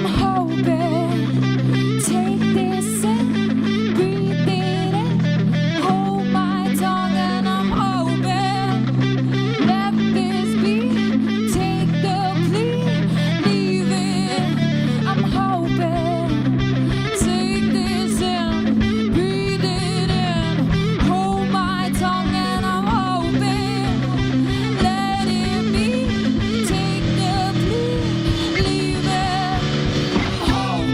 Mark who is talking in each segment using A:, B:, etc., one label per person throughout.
A: I'm hoping. Take this in, breathe it in. Hold my tongue and I'm hoping. Let this be. Take the plea, leave it. I'm hoping. Take this in, breathe it in. Hold my tongue and I'm hoping. Let it be. Take the plea, leave it. Hoping.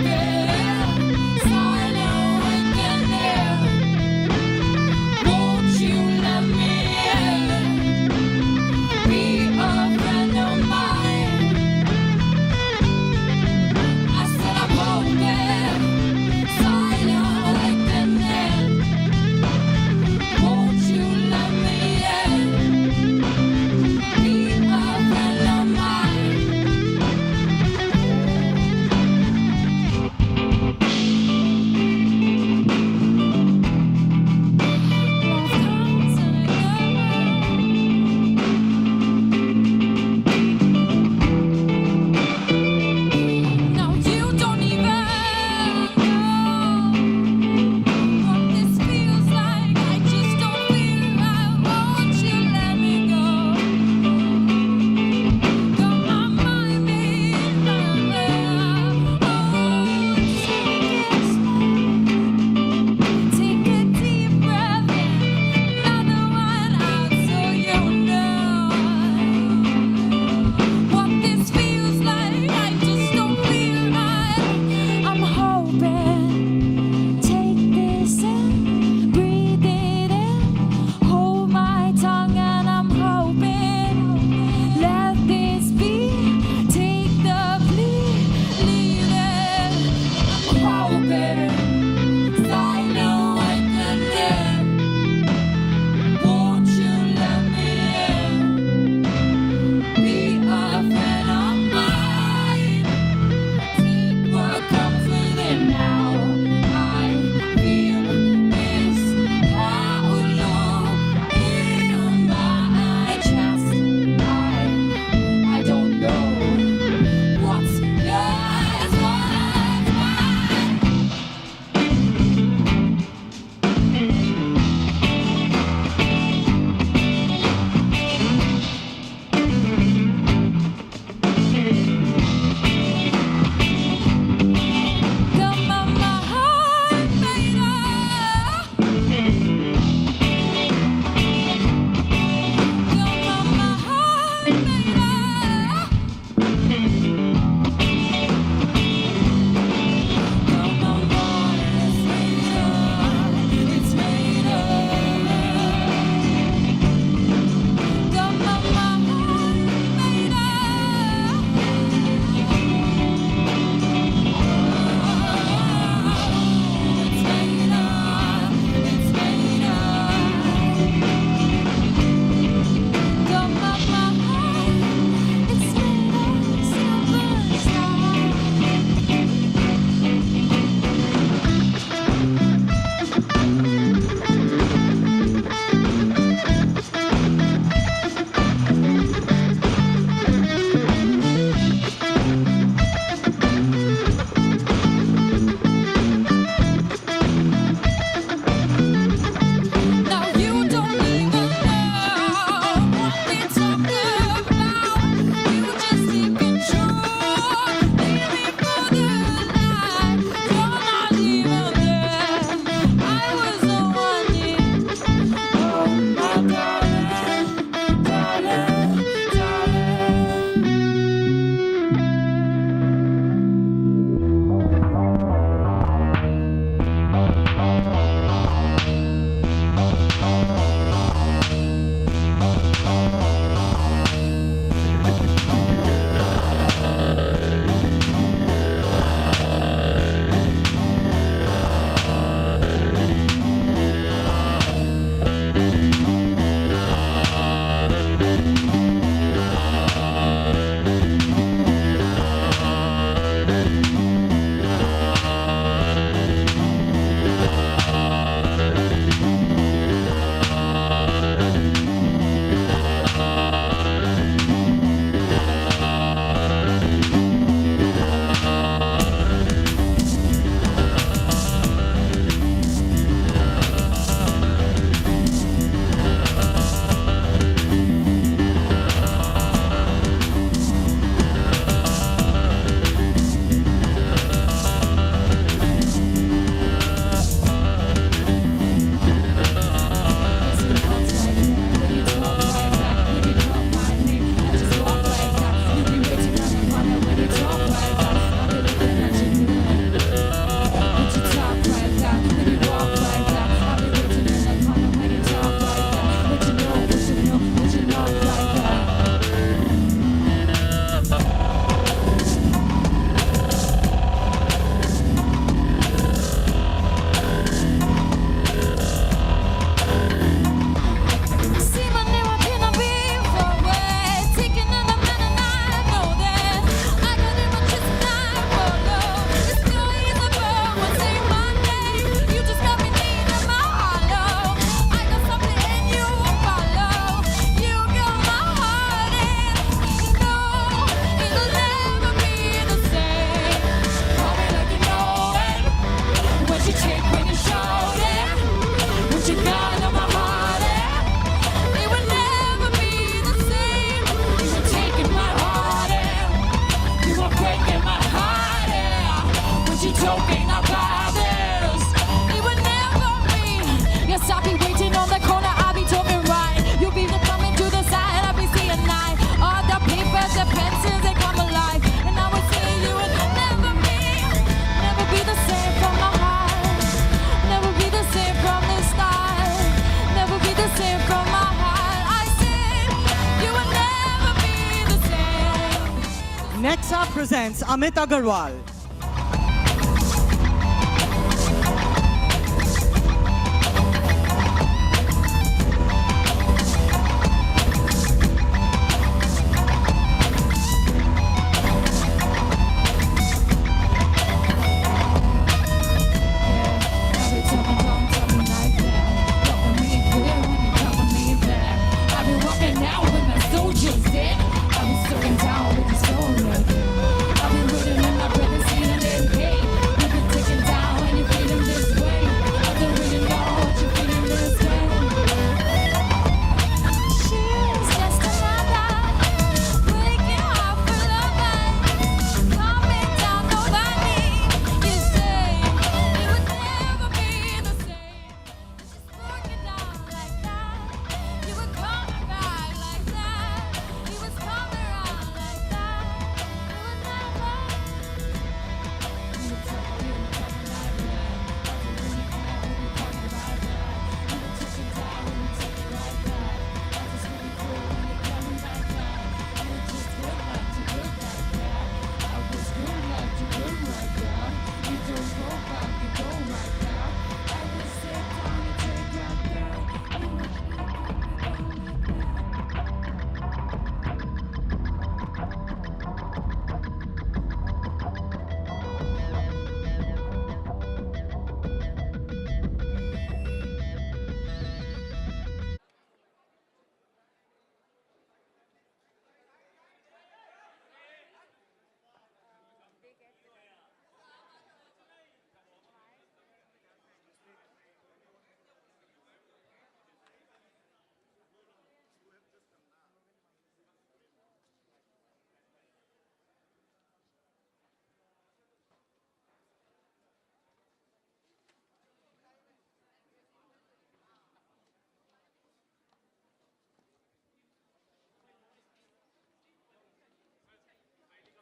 B: presents Amit Aggarwal.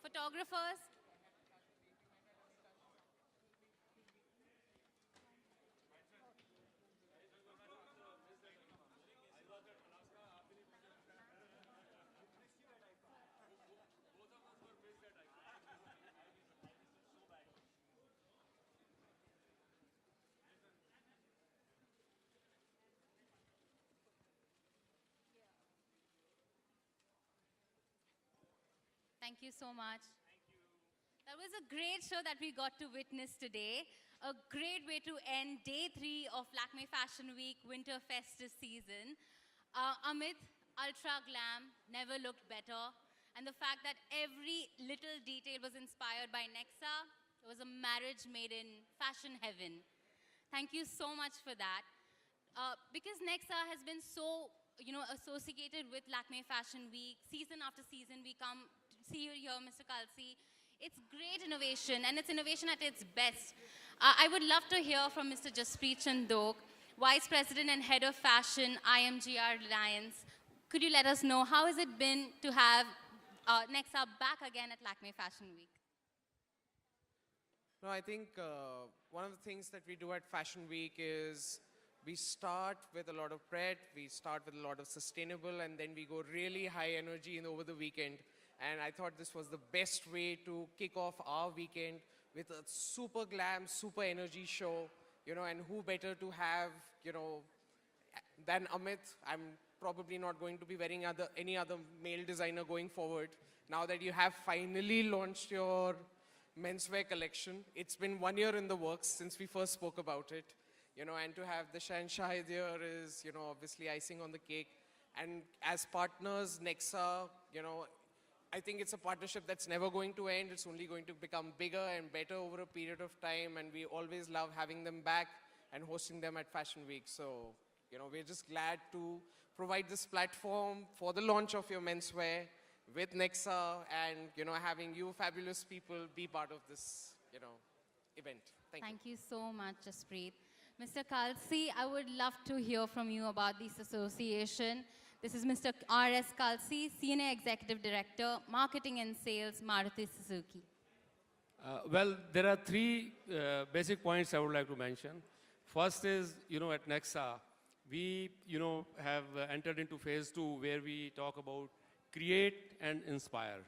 A: Photographers. Thank you so much. That was a great show that we got to witness today. A great way to end day 3 of Lakme Fashion Week Winter Festive season. Amit, ultra glam, never looked better. And the fact that every little detail was inspired by Nexa, it was a marriage made in fashion heaven. Thank you so much for that. Because Nexa has been so, associated with Lakme Fashion Week, season after season, we come to see you here, Mr. Kalsi. It's great innovation, and it's innovation at its best. I would love to hear from Mr. Jaspreet Chandok, Vice President and Head of Fashion, IMGR Alliance. Could you let us know how has it been to have Nexa back again at Lakme Fashion Week?
C: No, I think one of the things that we do at Fashion Week is we start with a lot of pret, we start with a lot of sustainable, and then we go really high energy over the weekend. And I thought this was the best way to kick off our weekend with a super glam, super energy show, and who better to have, than Amit. I'm probably not going to be wearing any other male designer going forward. Now that you have finally launched your menswear collection, it's been 1 year in the works since we first spoke about it, and to have Disha and Shahid here is, obviously icing on the cake. And as partners, Nexa, I think it's a partnership that's never going to end. It's only going to become bigger and better over a period of time. And we always love having them back and hosting them at Fashion Week. So, we're just glad to provide this platform for the launch of your menswear with Nexa and, having you fabulous people be part of this, event. Thank you.
A: Thank you so much, Jaspreet. Mr. Kalsi, I would love to hear from you about this association. This is Mr. R.S. Kalsi, Senior Executive Director, Marketing and Sales, Maruti Suzuki.
D: Well, there are three basic points I would like to mention. First is, at Nexa, we, have entered into phase 2 where we talk about create and inspire.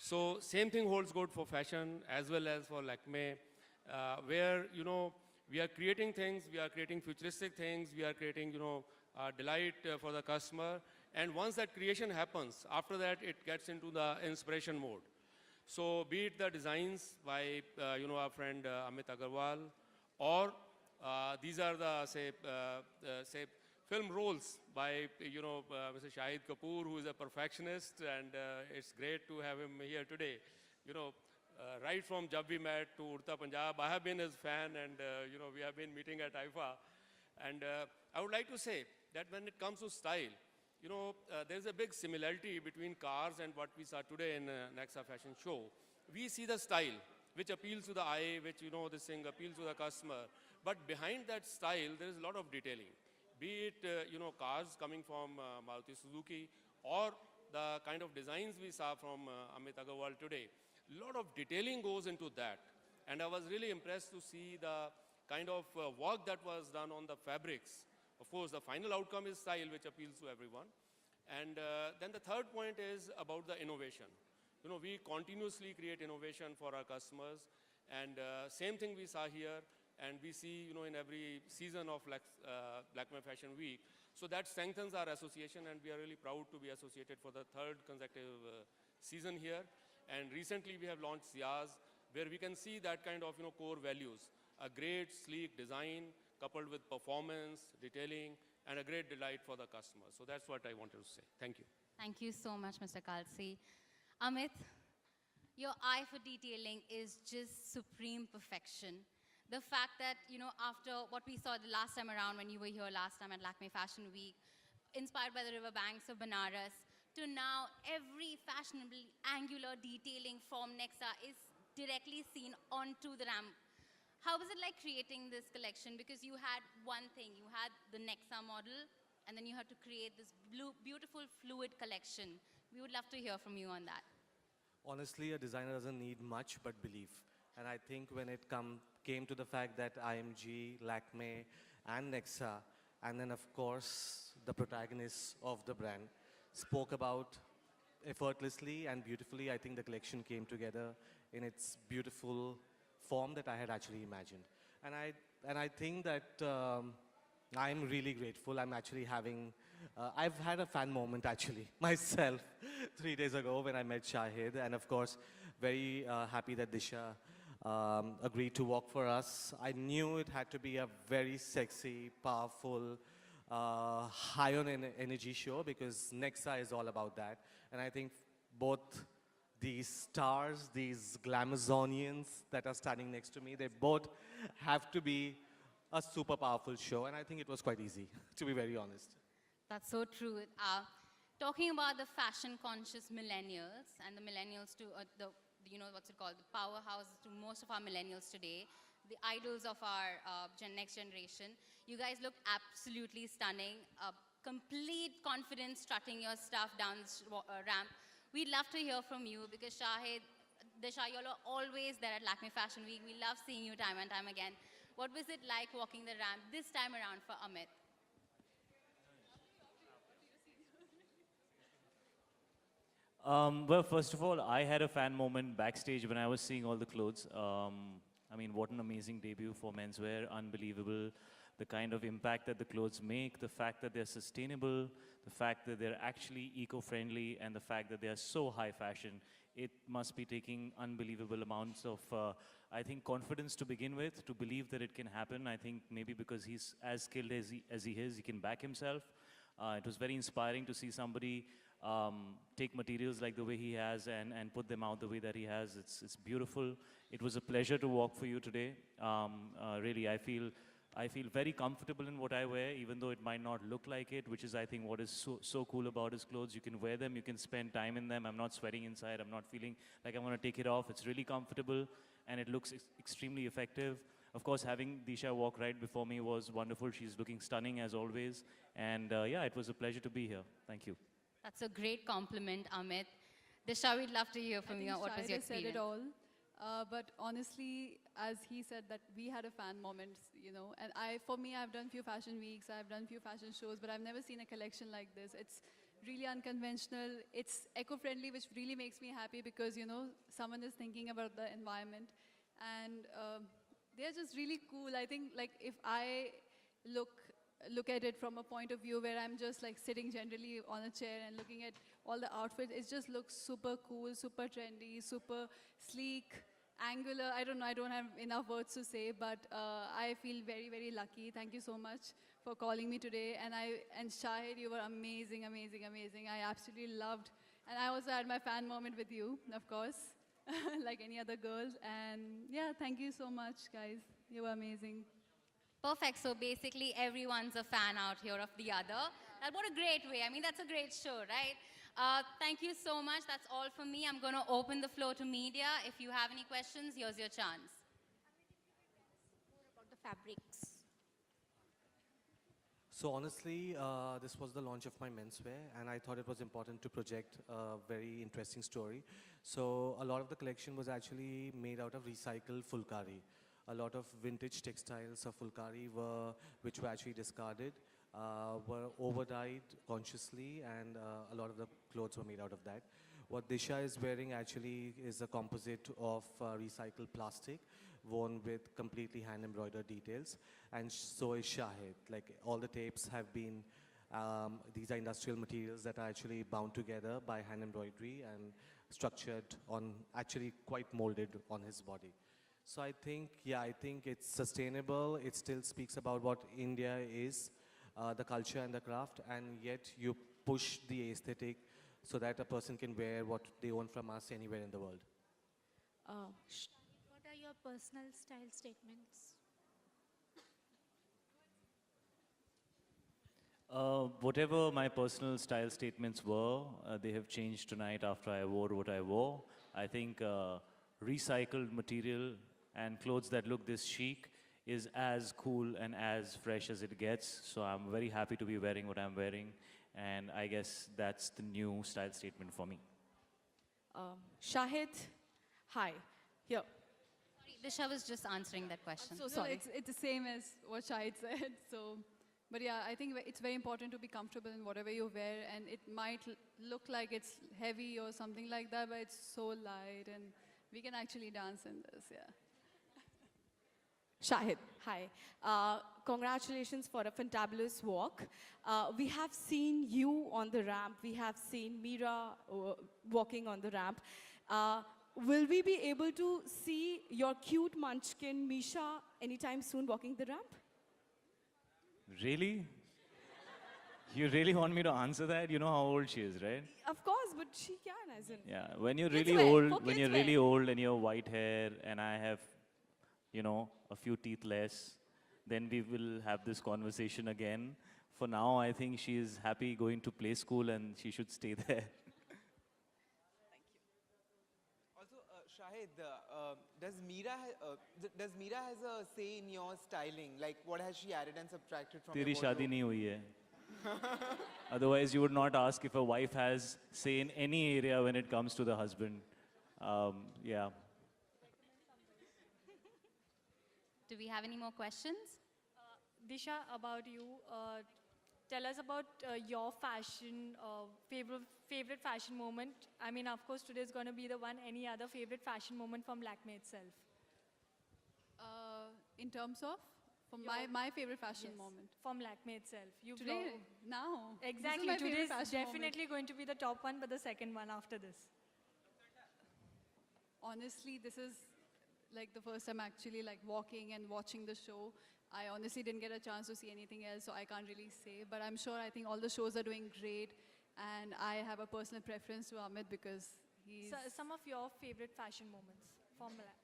D: So same thing holds good for fashion as well as for Lakme, where, you know, we are creating things, we are creating futuristic things, we are creating, you know, delight for the customer. And once that creation happens, after that it gets into the inspiration mode. So be it the designs by, you know, our friend Amit Aggarwal, or these are the, say, film roles by, you know, Mr. Shahid Kapoor, who is a perfectionist, and it's great to have him here today. You know, right from Jab We Met to Urta Punjab, I have been his fan, and, you know, we have been meeting at IFA. And I would like to say that when it comes to style, you know, there's a big similarity between cars and what we saw today in Nexa Fashion Show. We see the style, which appeals to the eye, which, you know, this thing appeals to the customer. But behind that style, there is a lot of detailing. Be it, you know, cars coming from Maruti Suzuki, or the kind of designs we saw from Amit Aggarwal today. A lot of detailing goes into that. And I was really impressed to see the kind of work that was done on the fabrics. Of course, the final outcome is style, which appeals to everyone. And then the third point is about the innovation. You know, we continuously create innovation for our customers. And same thing we saw here, and we see, you know, in every season of Lakme Fashion Week. So that strengthens our association, and we are really proud to be associated for the third consecutive season here. And recently we have launched Siyaz, where we can see that kind of, you know, core values. A great, sleek design, coupled with performance, detailing, and a great delight for the customer. So that's what I wanted to say. Thank you.
A: Thank you so much, Mr. Kalsi. Amit, your eye for detailing is just supreme perfection. The fact that, you know, after what we saw the last time around when you were here last time at Lakme Fashion Week, inspired by the riverbanks of Banaras, to now every fashionable angular detailing from Nexa is directly seen onto the ramp. How was it like creating this collection? Because you had one thing, you had the Nexa model, and then you had to create this beautiful fluid collection. We would love to hear from you on that.
B: Honestly, a designer doesn't need much but belief. And I think when it came to the fact that IMG, Lakme, and Nexa, and then of course the protagonists of the brand, spoke about effortlessly and beautifully, I think the collection came together in its beautiful form that I had actually imagined. And I think that I'm really grateful. I'm actually having, I've had a fan moment actually myself 3 days ago when I met Shahid, and of course very happy that Disha agreed to work for us. I knew it had to be a very sexy, powerful, high on energy show, because Nexa is all about that. And I think both these stars, these glamazonians that are standing next to me, they both have to be a super powerful show. And I think it was quite easy, to be very honest.
A: That's so true. Talking about the fashion-conscious millennials, and the millennials to you know, what's it called, the powerhouse to most of our millennials today, the idols of our next generation. You guys look absolutely stunning. Complete confidence strutting your stuff down the ramp. We'd love to hear from you, because Shahid, Disha, you all are always there at Lakme Fashion Week. We love seeing you time and time again. What was it like walking the ramp this time around for Amit?
E: Well, first of all, I had a fan moment backstage when I was seeing all the clothes. I mean, what an amazing debut for menswear, unbelievable. The kind of impact that the clothes make, the fact that they're sustainable, the fact that they're actually eco-friendly, and the fact that they are so high fashion. It must be taking unbelievable amounts of, I think, confidence to begin with, to believe that it can happen. I think maybe because he's as skilled as he is, he can back himself. It was very inspiring to see somebody take materials like the way he has and put them out the way that he has. It's beautiful. It was a pleasure to walk for you today. Really, I feel very comfortable in what I wear, even though it might not look like it, which is, I think, what is so cool about his clothes. You can wear them, you can spend time in them. I'm not sweating inside. I'm not feeling like I want to take it off. It's really comfortable, and it looks extremely effective. Of course, having Disha walk right before me was wonderful. She's looking stunning as always. And yeah, it was a pleasure to be here. Thank you.
A: That's a great compliment, Amit. Disha, we'd love to hear from you. What was your
F: Shahid said
A: experience?
F: it all. But honestly, as he said, that we had a fan moment, you know. And for me, I've done few fashion weeks, I've done few fashion shows, but I've never seen a collection like this. It's really unconventional. It's eco-friendly, which really makes me happy because, you know, someone is thinking about the environment. And they're just really cool. I think, like, if I look at it from a point of view where I'm just like sitting generally on a chair and looking at all the outfits, it just looks super cool, super trendy, super sleek, angular. I don't know, I don't have enough words to say, but I feel very, very lucky. Thank you so much for calling me today. And Shahid, you were amazing, amazing, amazing. I absolutely loved, and I also had my fan moment with you, of course, like any other girls. And yeah, thank you so much, guys. You were amazing.
A: Perfect. So basically, everyone's a fan out here of the other. What a great way. I mean, that's a great show, right? Thank you so much. That's all for me. I'm going to open the floor to media. If you have any questions, here's your chance.
G: About the fabrics.
B: So honestly, this was the launch of my menswear, and I thought it was important to project a very interesting story. So a lot of the collection was actually made out of recycled fulkari. A lot of vintage textiles of fulkari which were actually discarded, were overdyed consciously, and a lot of the clothes were made out of that. What Disha is wearing actually is a composite of recycled plastic, worn with completely hand embroidered details, and so is Shahid. Like, all the tapes have been, these are industrial materials that are actually bound together by hand embroidery and structured on, actually quite molded on his body. So I think, yeah, I think it's sustainable. It still speaks about what India is, the culture and the craft, and yet you push the aesthetic so that a person can wear what they own from us anywhere in the world.
G: What are your personal style statements?
E: Whatever my personal style statements were, they have changed tonight after I wore what I wore. I think recycled material and clothes that look this chic is as cool and as fresh as it gets. So I'm very happy to be wearing what I'm wearing. And I guess that's the new style statement for me.
H: Shahid, hi. Here.
A: Sorry, Disha was just answering that question.
H: So
F: No,
H: sorry.
F: it's the same as what Shahid said. So, but yeah, I think it's very important to be comfortable in whatever you wear, and it might look like it's heavy or something like that, but it's so light, and we can actually dance in this. Yeah.
H: Shahid, hi. Congratulations for a fantabulous walk. We have seen you on the ramp. We have seen Meera walking on the ramp. Will we be able to see your cute munchkin, Misha, anytime soon walking the ramp?
E: Really? You really want me to answer that? You know how old she is, right?
H: Of course, but she can, as in.
E: Yeah, when you're
H: Kids
E: really
H: wear,
E: old,
H: for
E: when
H: kids
E: you're
H: wear.
E: really old and you have white hair and I have, you know, a few teeth less, then we will have this conversation again. For now, I think she is happy going to play school and she should stay there.
I: Also, Shahid, does Meera has a say in your styling? Like, what has she added and subtracted from
E: तेरी
I: your
E: शादी
I: wardrobe?
E: नहीं हुई है. Otherwise, you would not ask if a wife has say in any area when it comes to the husband. Yeah.
A: Do we have any more questions?
J: Disha, about you, tell us about your fashion, favorite fashion moment. I mean, of course, today is going to be the one. Any other favorite fashion moment from Lakme itself?
F: In terms of, from my favorite fashion
J: Yes,
F: moment.
J: from Lakme itself. You've
F: Today, now.
J: Exactly.
F: This is my
J: Today
F: favorite
J: is
F: fashion
J: definitely going to be the top one, but the second one after this.
F: Honestly, this is like the first time actually like walking and watching the show. I honestly didn't get a chance to see anything else, so I can't really say. But I'm sure I think all the shows are doing great. And I have a personal preference to Amit because he's...
J: So, some of your favorite fashion moments from Lakme.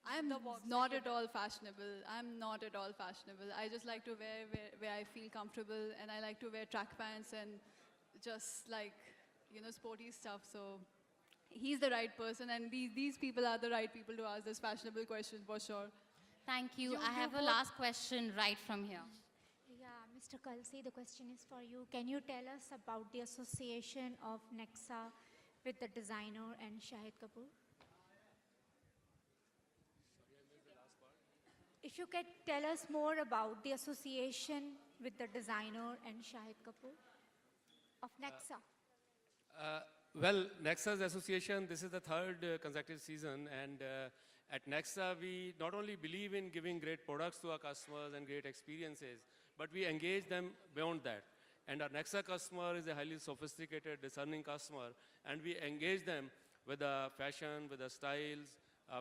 F: I'm
J: the walks that
F: not
J: you've
F: at all fashionable. I'm not at all fashionable. I just like to wear where I feel comfortable, and I like to wear track pants and just like, you know, sporty stuff. So he's the right person, and these people are the right people to ask this fashionable question for sure.
A: Thank you.
G: You-
A: I
G: you
A: have a
G: both-
A: last question right from here.
G: Yeah, Mr. Kalsi, the question is for you. Can you tell us about the association of Nexa with the designer and Shahid Kapoor? If you could tell us more about the association with the designer and Shahid Kapoor of Nexa.
D: Uh, well, Nexa's association, this is the third consecutive season, and at Nexa, we not only believe in giving great products to our customers and great experiences, but we engage them beyond that. And our Nexa customer is a highly sophisticated, discerning customer, and we engage them with the fashion, with the styles,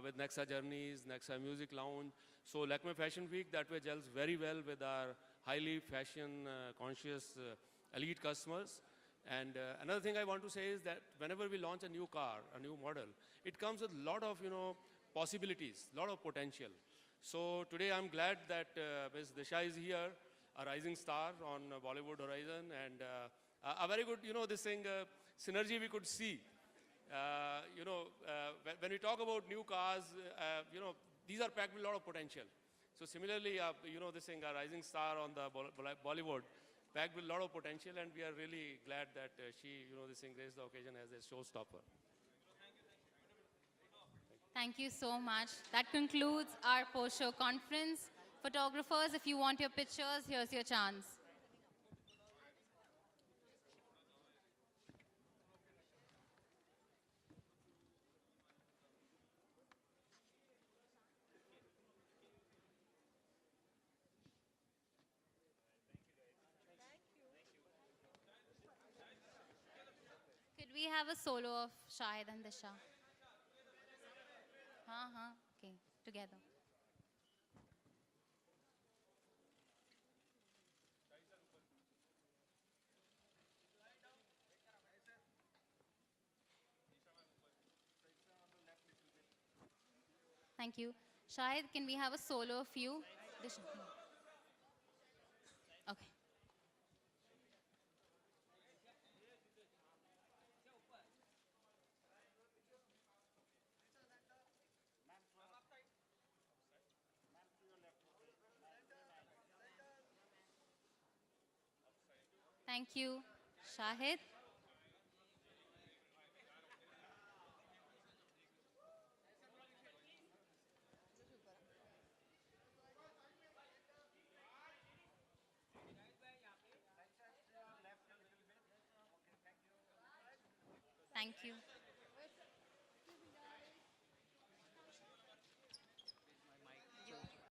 D: with Nexa Journeys, Nexa Music Lounge. So Lakme Fashion Week that way gels very well with our highly fashion conscious elite customers. And another thing I want to say is that whenever we launch a new car, a new model, it comes with a lot of, possibilities, a lot of potential. So today I'm glad that Ms. Disha is here, a rising star on Bollywood horizon, and a very good, this thing, synergy we could see. When we talk about new cars, these are packed with a lot of potential. So similarly, this thing, a rising star on the Bollywood, packed with a lot of potential, and we are really glad that she, this thing raised the occasion as a showstopper.
A: Thank you so much. That concludes our post-show conference. Photographers, if you want your pictures, here's your chance. Could we have a solo of Shahid and Disha? Okay, together. Thank you. Shahid, can we have a solo of you? Disha. Okay. Thank you. Shahid? Thank you.